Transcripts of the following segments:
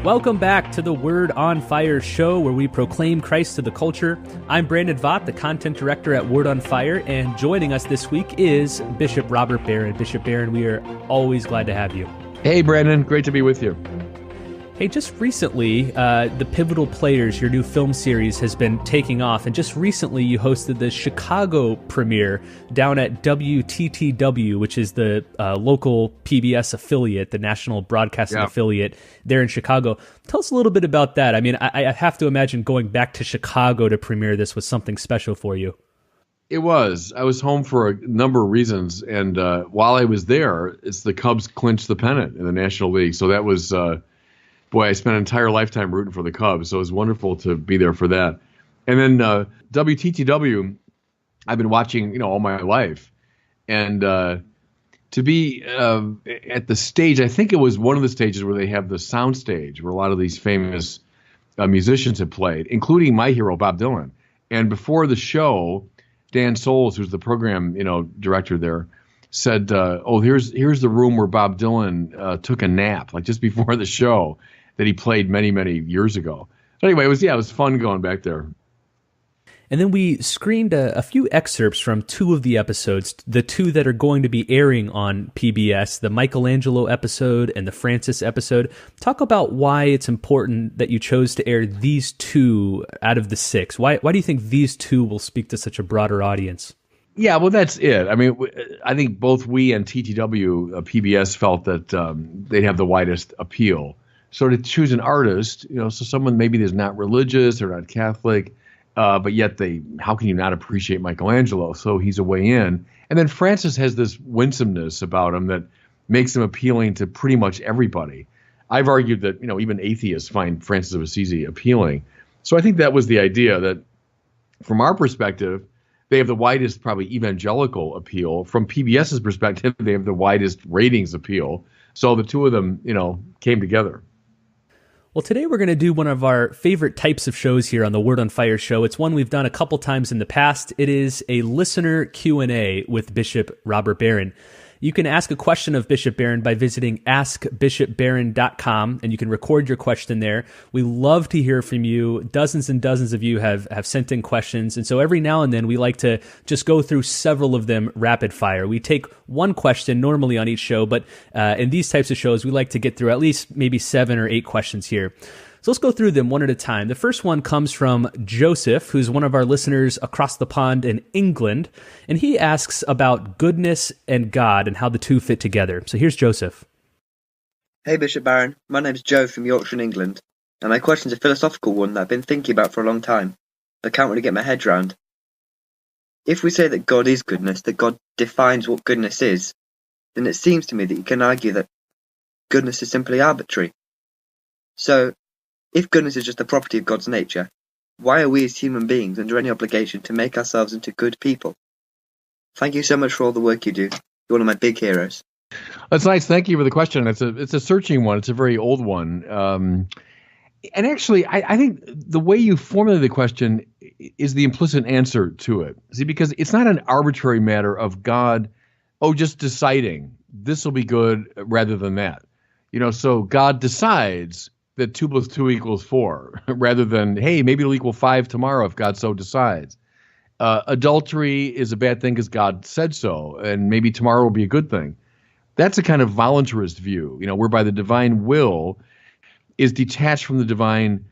Welcome back to the Word on Fire show, where we proclaim Christ to the culture. I'm Brandon Vaught, the content director at Word on Fire, and joining us this week is Bishop Robert Barron. Bishop Barron, we are always glad to have you. Hey, Brandon. Great to be with you. Hey, just recently, the Pivotal Players, your new film series, has been taking off, and just recently you hosted the Chicago premiere down at WTTW, which is the local PBS affiliate, the national broadcasting affiliate there in Chicago. Tell us a little bit about that. I mean, I have to imagine going back to Chicago to premiere this was something special for you. It was. I was home for a number of reasons, and while I was there, the Cubs clinched the pennant in the National League, so that was... Boy, I spent an entire lifetime rooting for the Cubs, so it was wonderful to be there for that. And then WTTW, I've been watching, all my life. And to be at the stage, I think it was one of the stages where they have the sound stage, where a lot of these famous musicians have played, including my hero, Bob Dylan. And before the show, Dan Soules, who's the program, director there, said, here's the room where Bob Dylan took a nap, like just before the show, that he played many, many years ago. But anyway, it was fun going back there. And then we screened a few excerpts from two of the episodes, the two that are going to be airing on PBS, the Michelangelo episode and the Francis episode. Talk about why it's important that you chose to air these two out of the six. Why do you think these two will speak to such a broader audience? Yeah, well, that's it. I mean, I think both we and TTW, PBS, felt that they'd have the widest appeal. So to choose an artist, so someone maybe that's not religious or not Catholic, but yet how can you not appreciate Michelangelo? So he's a way in. And then Francis has this winsomeness about him that makes him appealing to pretty much everybody. I've argued that, even atheists find Francis of Assisi appealing. So I think that was the idea, that from our perspective, they have the widest probably evangelical appeal. From PBS's perspective, they have the widest ratings appeal. So the two of them, came together. Well, today we're going to do one of our favorite types of shows here on the Word on Fire show. It's one we've done a couple times in the past. It is a listener Q&A with Bishop Robert Barron. You can ask a question of Bishop Barron by visiting askbishopbarron.com, and you can record your question there. We love to hear from you. Dozens and dozens of you have sent in questions, and so every now and then we like to just go through several of them rapid fire. We take one question normally on each show, but in these types of shows, we like to get through at least maybe 7 or 8 questions here. So let's go through them one at a time. The first one comes from Joseph, who's one of our listeners across the pond in England, and he asks about goodness and God and how the two fit together. So here's Joseph. Hey Bishop Barron, my name's Joe from Yorkshire in England, and my question's a philosophical one that I've been thinking about for a long time, but can't really get my head around. If we say that God is goodness, that God defines what goodness is, then it seems to me that you can argue that goodness is simply arbitrary. So, if goodness is just a property of God's nature, why are we as human beings under any obligation to make ourselves into good people? Thank you so much for all the work you do. You're one of my big heroes. That's nice. Thank you for the question. It's a searching one. It's a very old one. And actually, I think the way you formulate the question is the implicit answer to it. See, because it's not an arbitrary matter of God, just deciding this will be good rather than that. So God decides that 2 + 2 = 4, rather than, hey, maybe it'll equal 5 tomorrow if God so decides. Adultery is a bad thing because God said so, and maybe tomorrow will be a good thing. That's a kind of voluntarist view, whereby the divine will is detached from the divine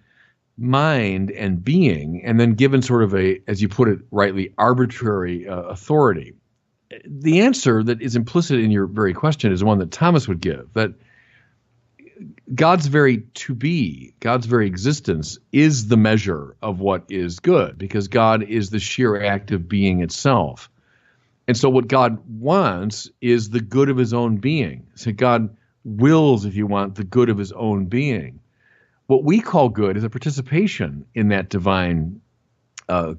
mind and being, and then given sort of a, as you put it rightly, arbitrary authority. The answer that is implicit in your very question is one that Thomas would give, that God's very to be, God's very existence is the measure of what is good, because God is the sheer act of being itself. And so what God wants is the good of his own being. So God wills, if you want, the good of his own being. What we call good is a participation in that divine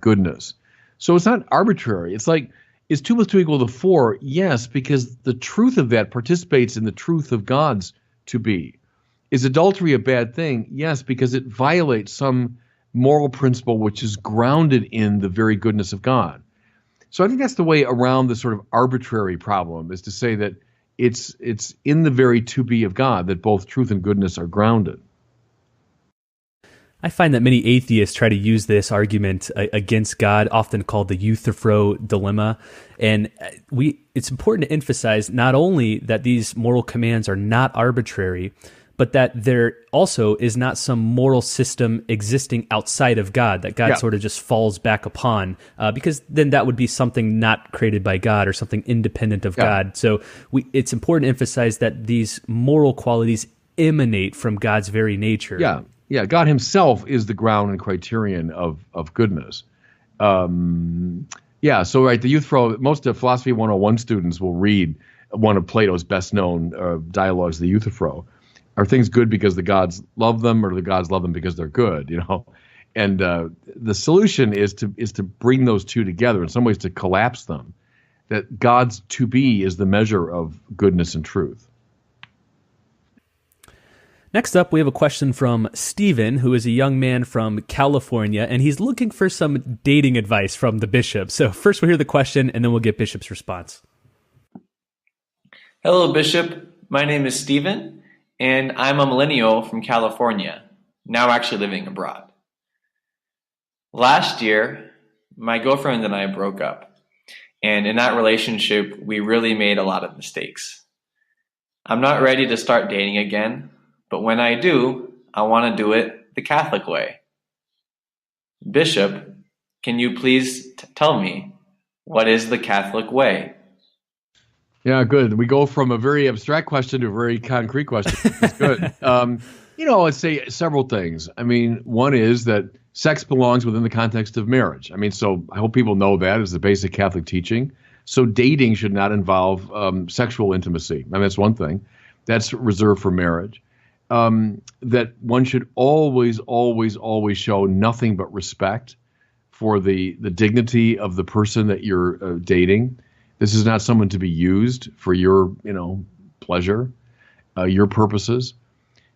goodness. So it's not arbitrary. It's like, is 2 + 2 = 4? Yes, because the truth of that participates in the truth of God's to be. Is adultery a bad thing? Yes, because it violates some moral principle which is grounded in the very goodness of God. So I think that's the way around the sort of arbitrary problem, is to say that it's in the very to be of God that both truth and goodness are grounded. I find that many atheists try to use this argument against God, often called the Euthyphro dilemma. And it's important to emphasize not only that these moral commands are not arbitrary, but that there also is not some moral system existing outside of God that God sort of just falls back upon, because then that would be something not created by God or something independent of God. So it's important to emphasize that these moral qualities emanate from God's very nature. Yeah, God himself is the ground and criterion of goodness. So the Euthyphro, most of Philosophy 101 students will read one of Plato's best-known dialogues, the Euthyphro. Are things good because the gods love them, or the gods love them because they're good? And the solution is to bring those two together, in some ways to collapse them. That God's to be is the measure of goodness and truth. Next up, we have a question from Stephen, who is a young man from California, and he's looking for some dating advice from the bishop. So first we'll hear the question, and then we'll get Bishop's response. Hello, Bishop. My name is Stephen, and I'm a millennial from California, now actually living abroad. Last year, my girlfriend and I broke up, and in that relationship, we really made a lot of mistakes. I'm not ready to start dating again, but when I do, I want to do it the Catholic way. Bishop, can you please tell me, what is the Catholic way? Yeah, good. We go from a very abstract question to a very concrete question. That's good. I'd say several things. I mean, one is that sex belongs within the context of marriage. I mean, so I hope people know that is the basic Catholic teaching. So dating should not involve sexual intimacy. I mean, that's one thing. That's reserved for marriage. That one should always, always, always show nothing but respect for the dignity of the person that you're dating. This is not someone to be used for your, pleasure, your purposes.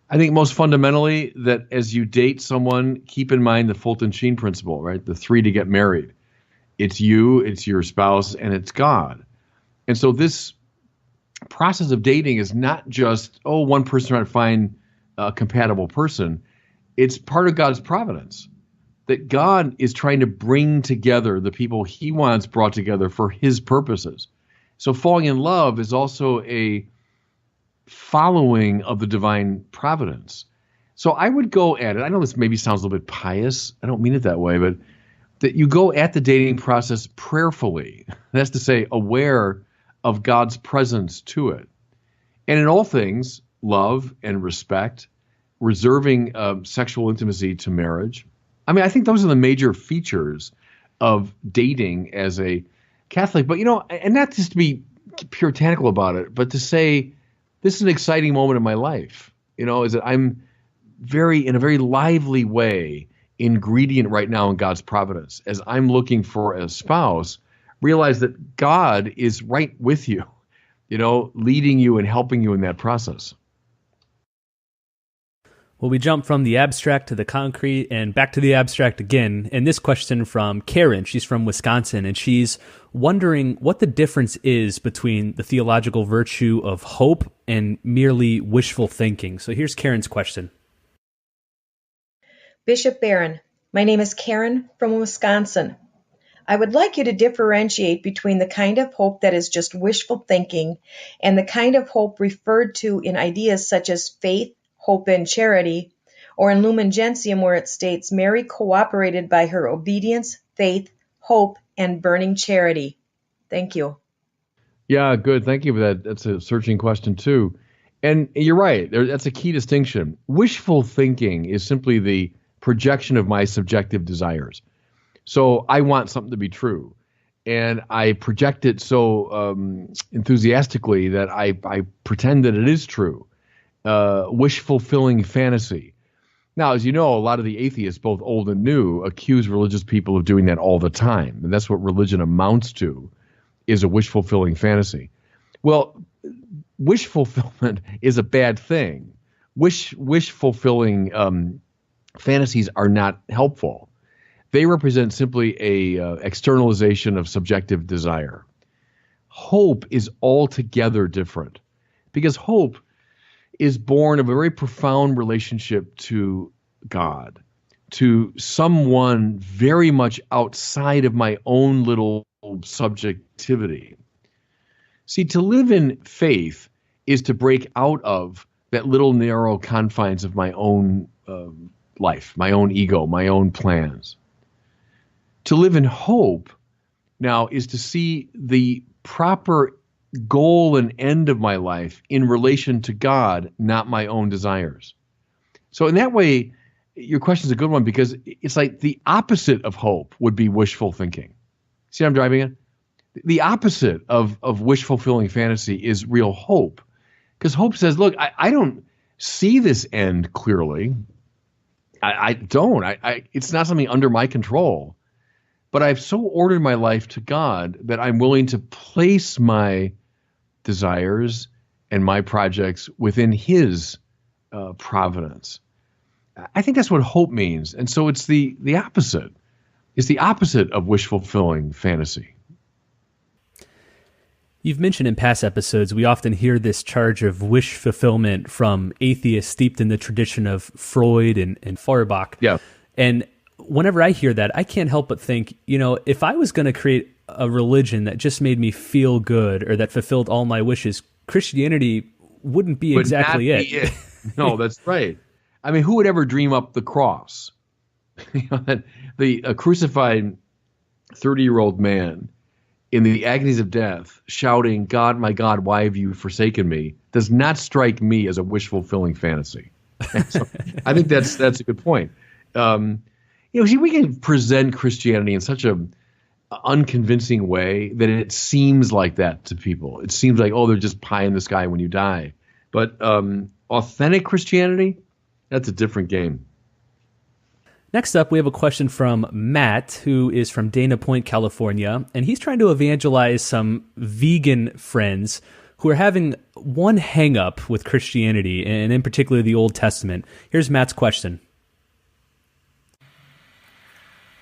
I think most fundamentally that as you date someone, keep in mind the Fulton Sheen principle, right? The three to get married. It's you, it's your spouse, and it's God. And so this process of dating is not just, one person trying to find a compatible person. It's part of God's providence. That God is trying to bring together the people he wants brought together for his purposes. So falling in love is also a following of the divine providence. So I would go at it. I know this maybe sounds a little bit pious. I don't mean it that way, but that you go at the dating process prayerfully. That's to say, aware of God's presence to it. And in all things, love and respect, reserving sexual intimacy to marriage. I mean, I think those are the major features of dating as a Catholic. But, and not just to be puritanical about it, but to say, this is an exciting moment in my life, is that I'm in a very lively way, ingredient right now in God's providence. As I'm looking for a spouse, realize that God is right with you, leading you and helping you in that process. Well, we jump from the abstract to the concrete and back to the abstract again. And this question from Karen, she's from Wisconsin, and she's wondering what the difference is between the theological virtue of hope and merely wishful thinking. So here's Karen's question. Bishop Barron, my name is Karen from Wisconsin. I would like you to differentiate between the kind of hope that is just wishful thinking and the kind of hope referred to in ideas such as faith, hope, and charity, or in Lumen Gentium where it states, Mary cooperated by her obedience, faith, hope, and burning charity. Thank you. Yeah, good. Thank you for that. That's a searching question too. And you're right. That's a key distinction. Wishful thinking is simply the projection of my subjective desires. So I want something to be true. And I project it so enthusiastically that I pretend that it is true. Wish-fulfilling fantasy. Now, as you know, a lot of the atheists, both old and new, accuse religious people of doing that all the time. And that's what religion amounts to, is a wish-fulfilling fantasy. Well, wish fulfillment is a bad thing. Wish-fulfilling fantasies are not helpful. They represent simply a externalization of subjective desire. Hope is altogether different, because hope is born of a very profound relationship to God. to someone very much outside of my own little subjectivity. See, to live in faith is to break out of that little narrow confines of my own life, my own ego, my own plans. To live in hope now is to see the proper goal and end of my life in relation to God, not my own desires. So in that way, your question is a good one, because it's like the opposite of hope would be wishful thinking. See what I'm driving at? The opposite of wish-fulfilling fantasy is real hope. Because hope says, look, I don't see this end clearly. I don't. It's not something under my control. But I've so ordered my life to God that I'm willing to place my desires and my projects within His providence. I think that's what hope means. And so it's the opposite. It's the opposite of wish-fulfilling fantasy. You've mentioned in past episodes, we often hear this charge of wish fulfillment from atheists steeped in the tradition of Freud and Feuerbach. Yeah. And whenever I hear that, I can't help but think, if I was going to create a religion that just made me feel good or that fulfilled all my wishes, Christianity wouldn't be exactly it. No, that's right. I mean, who would ever dream up the cross? A crucified 30-year-old man in the agonies of death, shouting, my God, why have you forsaken me?" does not strike me as a wish-fulfilling fantasy. So I think that's a good point. See, we can present Christianity in such a unconvincing way that it seems like that to people. It seems like, they're just pie in the sky when you die. But authentic Christianity, that's a different game. Next up, we have a question from Matt, who is from Dana Point, California, and he's trying to evangelize some vegan friends who are having one hang-up with Christianity, and in particular the Old Testament. Here's Matt's question.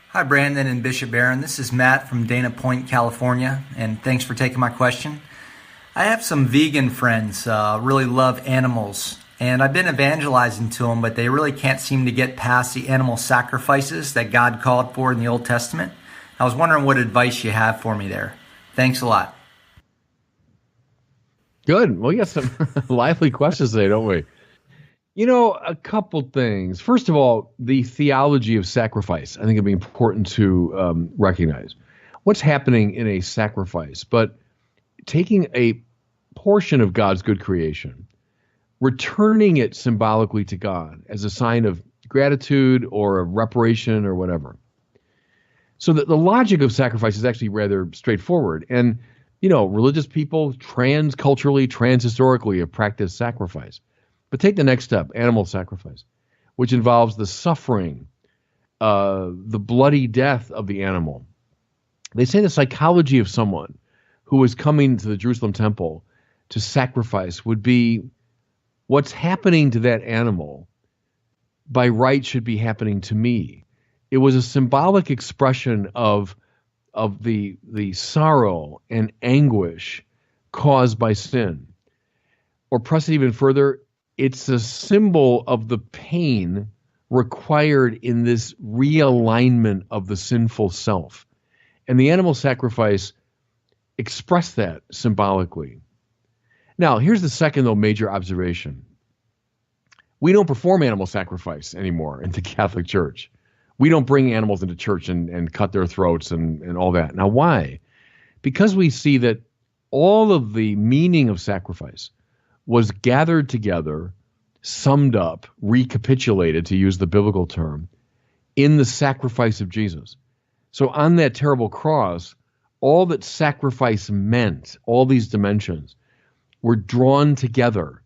Hi, Brandon and Bishop Barron. This is Matt from Dana Point, California, and thanks for taking my question. I have some vegan friends, really love animals, and I've been evangelizing to them, but they really can't seem to get past the animal sacrifices that God called for in the Old Testament. I was wondering what advice you have for me there. Thanks a lot. Good. Well, we got some lively questions today, don't we? A couple things. First of all, the theology of sacrifice, I think it'd be important to recognize. What's happening in a sacrifice, but taking a portion of God's good creation, returning it symbolically to God as a sign of gratitude or a reparation or whatever. So the logic of sacrifice is actually rather straightforward. And, religious people transculturally, transhistorically have practiced sacrifice. But take the next step, animal sacrifice, which involves the suffering, the bloody death of the animal. They say the psychology of someone who is coming to the Jerusalem temple to sacrifice would be what's happening to that animal by right should be happening to me. It was a symbolic expression of the sorrow and anguish caused by sin. Or press it even further, it's a symbol of the pain required in this realignment of the sinful self. And the animal sacrifice expressed that symbolically. Now, here's the second, though, major observation. We don't perform animal sacrifice anymore in the Catholic Church. We don't bring animals into church and cut their throats and all that. Now, why? Because we see that all of the meaning of sacrifice was gathered together, summed up, recapitulated, to use the biblical term, in the sacrifice of Jesus. So on that terrible cross, all that sacrifice meant, all these dimensions, were drawn together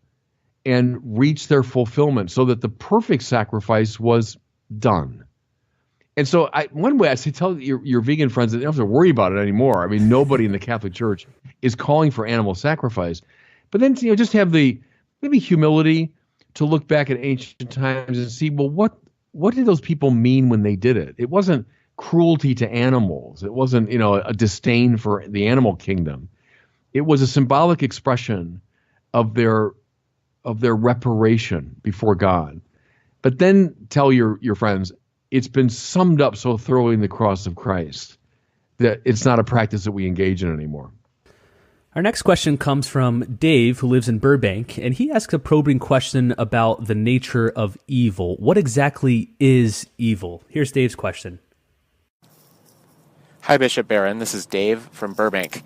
and reached their fulfillment so that the perfect sacrifice was done. And so one way I say, tell your vegan friends that they don't have to worry about it anymore. I mean, nobody in the Catholic Church is calling for animal sacrifice. But then, just have the maybe humility to look back at ancient times and see, well, what did those people mean when they did it? It wasn't cruelty to animals. It wasn't, a disdain for the animal kingdom. It was a symbolic expression of their reparation before God. But then tell your friends, it's been summed up so thoroughly in the cross of Christ that it's not a practice that we engage in anymore. Our next question comes from Dave, who lives in Burbank, and he asks a probing question about the nature of evil. What exactly is evil? Here's Dave's question. Hi, Bishop Barron. This is Dave from Burbank.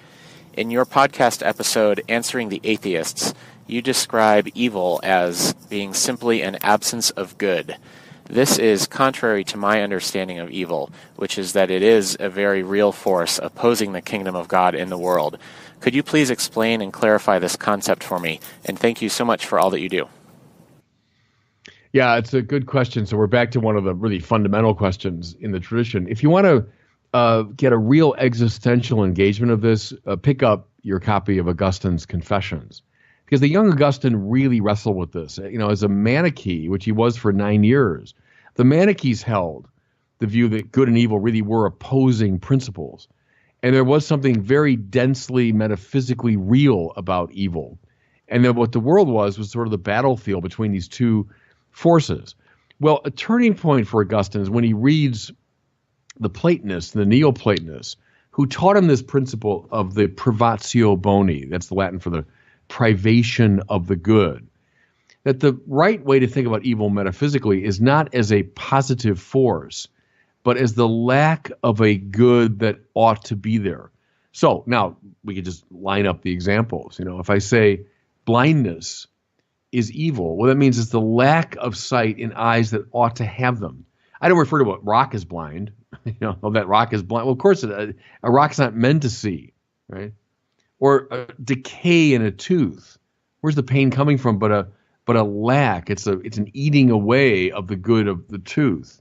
In your podcast episode, Answering the Atheists, you describe evil as being simply an absence of good. This is contrary to my understanding of evil, which is that it is a very real force opposing the kingdom of God in the world. Could you please explain and clarify this concept for me? And thank you so much for all that you do. Yeah, it's a good question. So we're back to one of the really fundamental questions in the tradition. If you want to get a real existential engagement of this, pick up your copy of Augustine's Confessions. Because the young Augustine really wrestled with this. As a Manichae, which he was for 9 years, the Manichaees held the view that good and evil really were opposing principles. And there was something very densely, metaphysically real about evil. And then what the world was sort of the battlefield between these two forces. Well, a turning point for Augustine is when he reads the Platonists, the Neoplatonists, who taught him this principle of the privatio boni. That's the Latin for the privation of the good. That the right way to think about evil metaphysically is not as a positive force, but as the lack of a good that ought to be there. So now we could just line up the examples. If I say blindness is evil, well, that means it's the lack of sight in eyes that ought to have them. I don't refer to a rock as blind. That rock is blind. Well, of course, a rock's not meant to see, right? Or a decay in a tooth. Where's the pain coming from? But a lack. It's an eating away of the good of the tooth.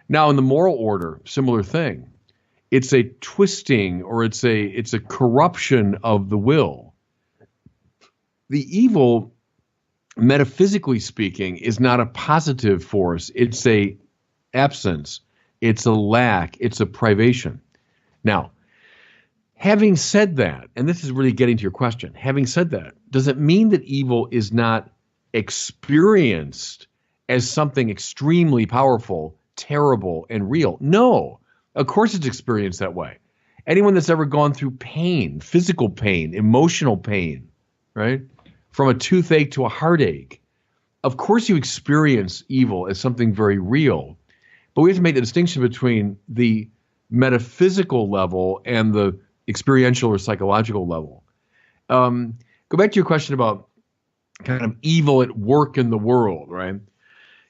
Now, in the moral order, similar thing. It's a twisting, or it's a corruption of the will. The evil, metaphysically speaking, is not a positive force. It's a absence. It's a lack. It's a privation. Now, having said that, and this is really getting to your question, having said that, does it mean that evil is not experienced as something extremely powerful, terrible, and real? No, of course it's experienced that way. Anyone that's ever gone through pain, physical pain, emotional pain, right? From a toothache to a heartache, of course you experience evil as something very real. But we have to make the distinction between the metaphysical level and the experiential or psychological level. Go back to your question about kind of evil at work in the world, right?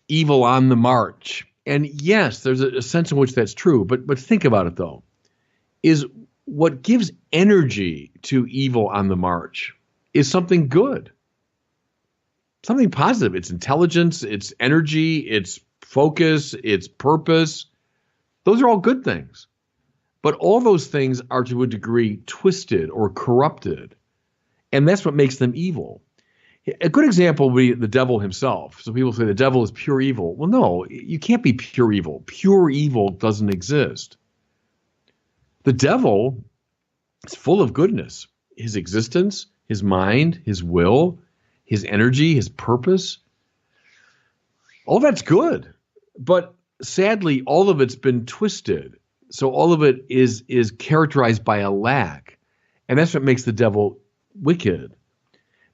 Evil on the march. And yes, there's a sense in which that's true. But think about it, though. Is what gives energy to evil on the march is something good, something positive. It's intelligence, it's energy, it's focus, it's purpose. Those are all good things. But all those things are to a degree twisted or corrupted. And that's what makes them evil. A good example would be the devil himself. So people say the devil is pure evil. Well, no, you can't be pure evil. Pure evil doesn't exist. The devil is full of goodness. His existence, his mind, his will, his energy, his purpose, all that's good. But sadly, all of it's been twisted. So all of it is characterized by a lack. And that's what makes the devil wicked.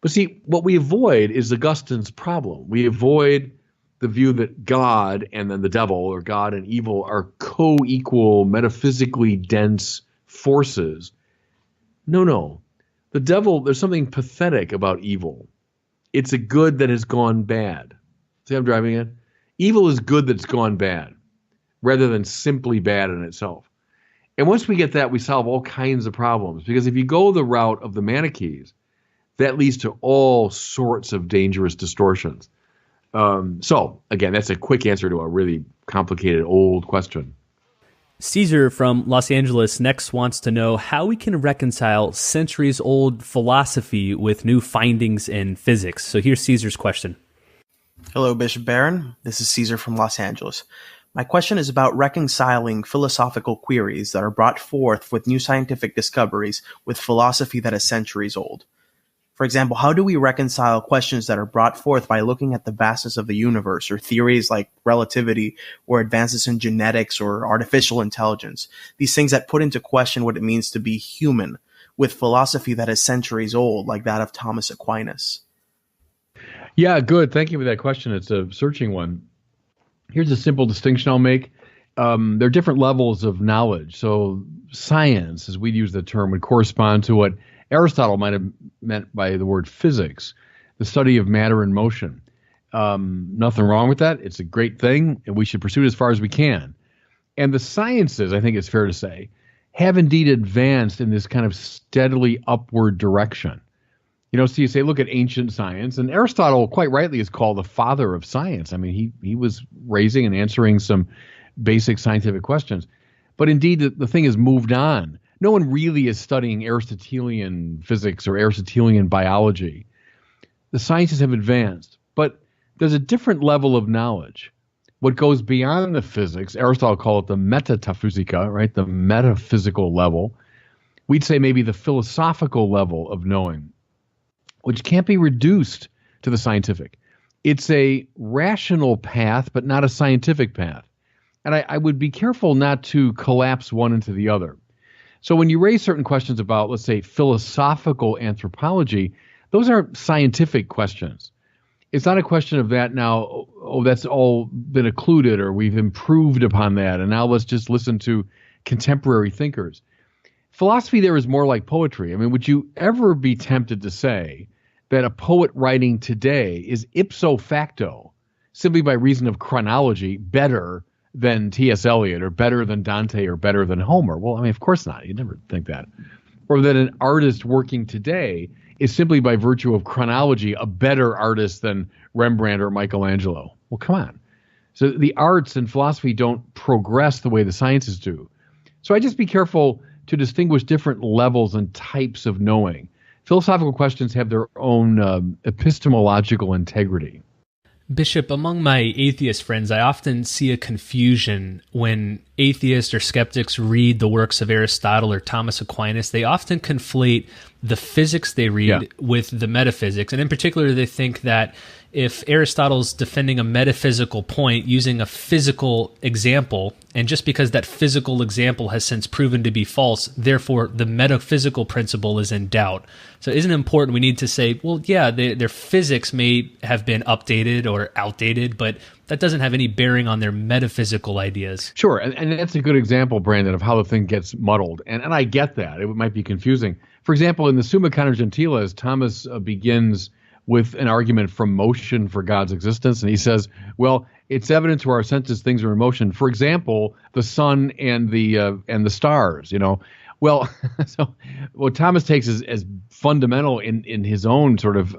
But see, what we avoid is Augustine's problem. We avoid the view that God and then the devil, or God and evil, are co-equal, metaphysically dense forces. No. The devil, there's something pathetic about evil. It's a good that has gone bad. See how I'm driving it? Evil is good that's gone bad, rather than simply bad in itself. And once we get that, we solve all kinds of problems. Because if you go the route of the Manichaees, that leads to all sorts of dangerous distortions. So, again, that's a quick answer to a really complicated old question. Caesar from Los Angeles next wants to know how we can reconcile centuries-old philosophy with new findings in physics. So here's Caesar's question. Hello, Bishop Barron. This is Caesar from Los Angeles. My question is about reconciling philosophical queries that are brought forth with new scientific discoveries with philosophy that is centuries old. For example, how do we reconcile questions that are brought forth by looking at the vastness of the universe, or theories like relativity, or advances in genetics or artificial intelligence, these things that put into question what it means to be human, with philosophy that is centuries old, like that of Thomas Aquinas? Yeah, good. Thank you for that question. It's a searching one. Here's a simple distinction I'll make. There are different levels of knowledge. So science, as we use the term, would correspond to what Aristotle might have meant by the word physics, the study of matter and motion. Nothing wrong with that. It's a great thing, and we should pursue it as far as we can. And the sciences, I think it's fair to say, have indeed advanced in this kind of steadily upward direction. So you say, look at ancient science, and Aristotle, quite rightly, is called the father of science. I mean, he was raising and answering some basic scientific questions. But indeed, the thing has moved on. No one really is studying Aristotelian physics or Aristotelian biology. The sciences have advanced, but there's a different level of knowledge. What goes beyond the physics, Aristotle called it the metaphysica, right? The metaphysical level. We'd say maybe the philosophical level of knowing, which can't be reduced to the scientific. It's a rational path, but not a scientific path. And I would be careful not to collapse one into the other. So when you raise certain questions about, let's say, philosophical anthropology, those are scientific questions. It's not a question of that now, that's all been occluded, or we've improved upon that, and now let's just listen to contemporary thinkers. Philosophy there is more like poetry. I mean, would you ever be tempted to say that a poet writing today is ipso facto, simply by reason of chronology, better than T.S. Eliot, or better than Dante, or better than Homer? Well, I mean, of course not. You'd never think that. Or that an artist working today is simply by virtue of chronology a better artist than Rembrandt or Michelangelo. Well, come on. So the arts and philosophy don't progress the way the sciences do. So I just be careful to distinguish different levels and types of knowing. Philosophical questions have their own epistemological integrity. Bishop, among my atheist friends, I often see a confusion when atheists or skeptics read the works of Aristotle or Thomas Aquinas. They often conflate the physics they read with the metaphysics. And in particular, they think that if Aristotle's defending a metaphysical point using a physical example, and just because that physical example has since proven to be false, therefore the metaphysical principle is in doubt. So isn't it important we need to say, well, yeah, their physics may have been updated or outdated, but that doesn't have any bearing on their metaphysical ideas. Sure, and that's a good example, Brandon, of how the thing gets muddled. And I get that. It might be confusing. For example, in the Summa Contra Gentiles, Thomas begins with an argument from motion for God's existence. And he says, well, it's evident to our senses things are in motion. For example, the sun and the stars, Well, so what Thomas takes as fundamental in his own sort of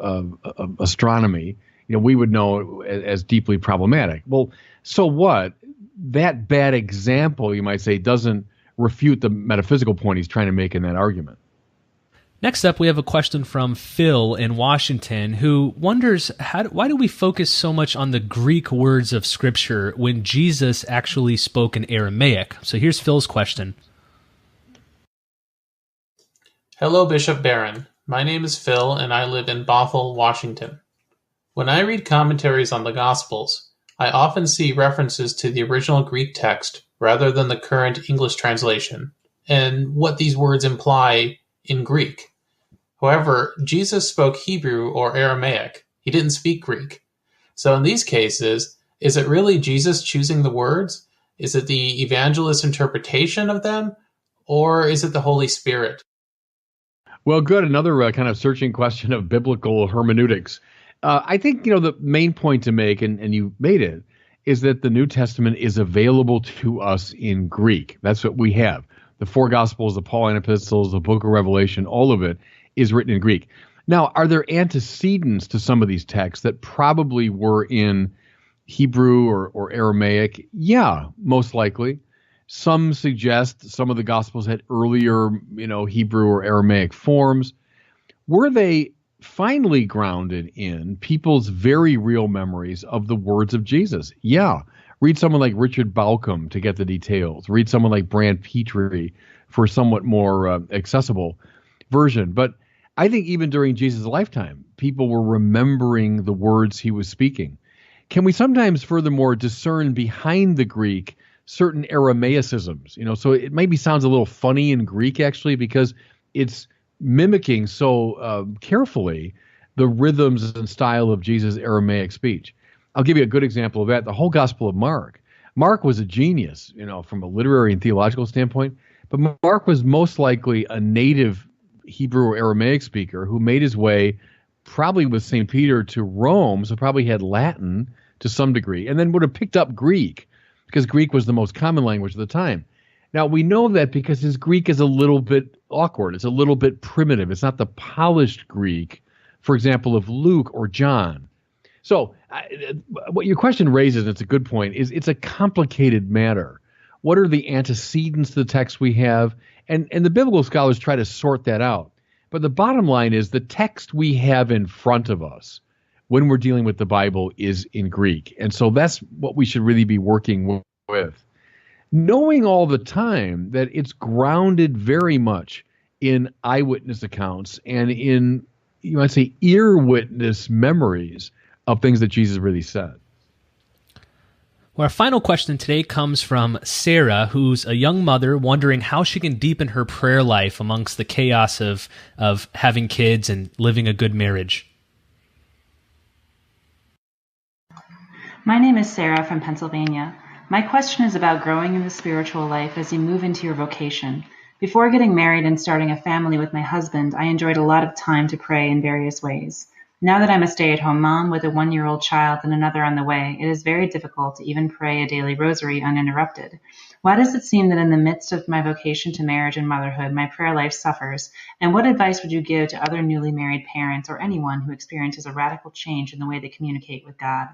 astronomy, we would know as deeply problematic. Well, so what? That bad example, you might say, doesn't refute the metaphysical point he's trying to make in that argument. Next up, we have a question from Phil in Washington, who wonders, why do we focus so much on the Greek words of Scripture when Jesus actually spoke in Aramaic? So here's Phil's question. Hello, Bishop Barron. My name is Phil, and I live in Bothell, Washington. When I read commentaries on the Gospels, I often see references to the original Greek text rather than the current English translation, and what these words imply in Greek. However, Jesus spoke Hebrew or Aramaic. He didn't speak Greek. So in these cases, is it really Jesus choosing the words? Is it the evangelist's interpretation of them? Or is it the Holy Spirit? Well, good. Another kind of searching question of biblical hermeneutics. I think, the main point to make, and you made it, is that the New Testament is available to us in Greek. That's what we have. The four Gospels, the Pauline epistles, the book of Revelation, all of it is written in Greek. Now, are there antecedents to some of these texts that probably were in Hebrew or Aramaic? Yeah, most likely. Some suggest some of the Gospels had earlier, Hebrew or Aramaic forms. Were they finally grounded in people's very real memories of the words of Jesus? Yeah. Read someone like Richard Bauckham to get the details. Read someone like Brand Petrie for a somewhat more accessible version. But I think even during Jesus' lifetime, people were remembering the words he was speaking. Can we sometimes furthermore discern behind the Greek certain Aramaicisms? So it maybe sounds a little funny in Greek actually because it's mimicking so carefully the rhythms and style of Jesus' Aramaic speech. I'll give you a good example of that. The whole Gospel of Mark. Mark was a genius, from a literary and theological standpoint, but Mark was most likely a native Hebrew or Aramaic speaker who made his way probably with St. Peter to Rome, so probably had Latin to some degree, and then would have picked up Greek because Greek was the most common language of the time. Now, we know that because his Greek is a little bit awkward. It's a little bit primitive. It's not the polished Greek, for example, of Luke or John. So what your question raises, and it's a good point, is it's a complicated matter. What are the antecedents to the text we have? And the biblical scholars try to sort that out. But the bottom line is the text we have in front of us when we're dealing with the Bible is in Greek. And so that's what we should really be working with. Knowing all the time that it's grounded very much in eyewitness accounts and in, you might say, ear witness memories of things that Jesus really said. Well, our final question today comes from Sarah, who's a young mother wondering how she can deepen her prayer life amongst the chaos of having kids and living a good marriage. My name is Sarah from Pennsylvania. My question is about growing in the spiritual life as you move into your vocation. Before getting married and starting a family with my husband, I enjoyed a lot of time to pray in various ways. Now that I'm a stay-at-home mom with a 1-year-old child and another on the way, it is very difficult to even pray a daily rosary uninterrupted. Why does it seem that in the midst of my vocation to marriage and motherhood, my prayer life suffers? And what advice would you give to other newly married parents or anyone who experiences a radical change in the way they communicate with God?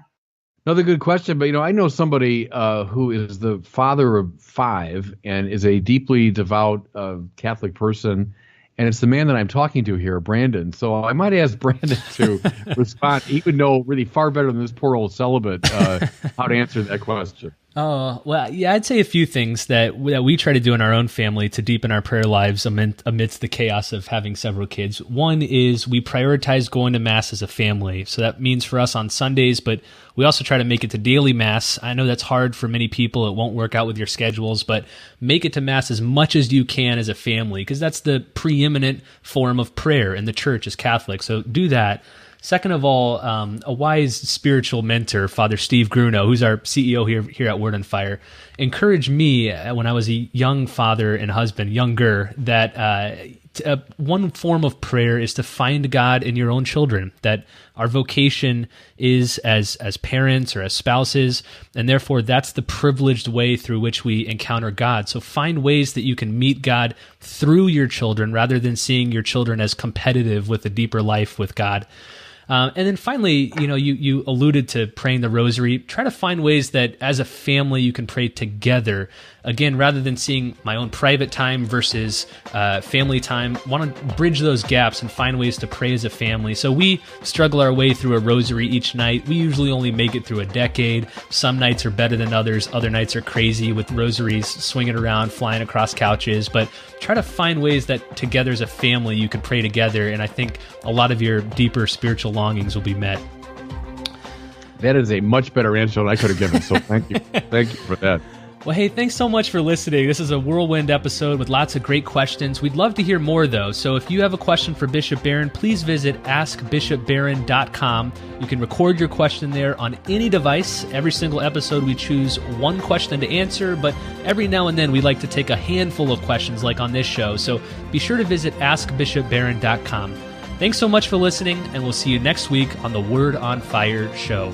Another good question, but I know somebody who is the father of 5 and is a deeply devout Catholic person, and it's the man that I'm talking to here, Brandon. So I might ask Brandon to respond. He would know really far better than this poor old celibate how to answer that question. Oh, well, yeah, I'd say a few things that we try to do in our own family to deepen our prayer lives amidst the chaos of having several kids. One is we prioritize going to Mass as a family. So that means for us on Sundays, but we also try to make it to daily Mass. I know that's hard for many people. It won't work out with your schedules, but make it to Mass as much as you can as a family, because that's the preeminent form of prayer in the church as Catholic. So do that. Second of all, a wise spiritual mentor, Father Steve Grunow, who's our CEO here at Word on Fire, encouraged me when I was a young father and husband, younger, that one form of prayer is to find God in your own children, that our vocation is as parents or as spouses, and therefore that's the privileged way through which we encounter God. So find ways that you can meet God through your children rather than seeing your children as competitive with a deeper life with God. And then finally, you alluded to praying the rosary. Try to find ways that as a family you can pray together. Again, rather than seeing my own private time versus family time, want to bridge those gaps and find ways to pray as a family. So we struggle our way through a rosary each night. We usually only make it through a decade. Some nights are better than others. Other nights are crazy with rosaries swinging around, flying across couches. But try to find ways that together as a family you could pray together. And I think a lot of your deeper spiritual longings will be met. That is a much better answer than I could have given. So thank you. Thank you for that. Well, hey, thanks so much for listening. This is a whirlwind episode with lots of great questions. We'd love to hear more, though. So if you have a question for Bishop Barron, please visit askbishopbarron.com. You can record your question there on any device. Every single episode, we choose one question to answer, but every now and then we like to take a handful of questions like on this show. So be sure to visit askbishopbarron.com. Thanks so much for listening, and we'll see you next week on the Word on Fire show.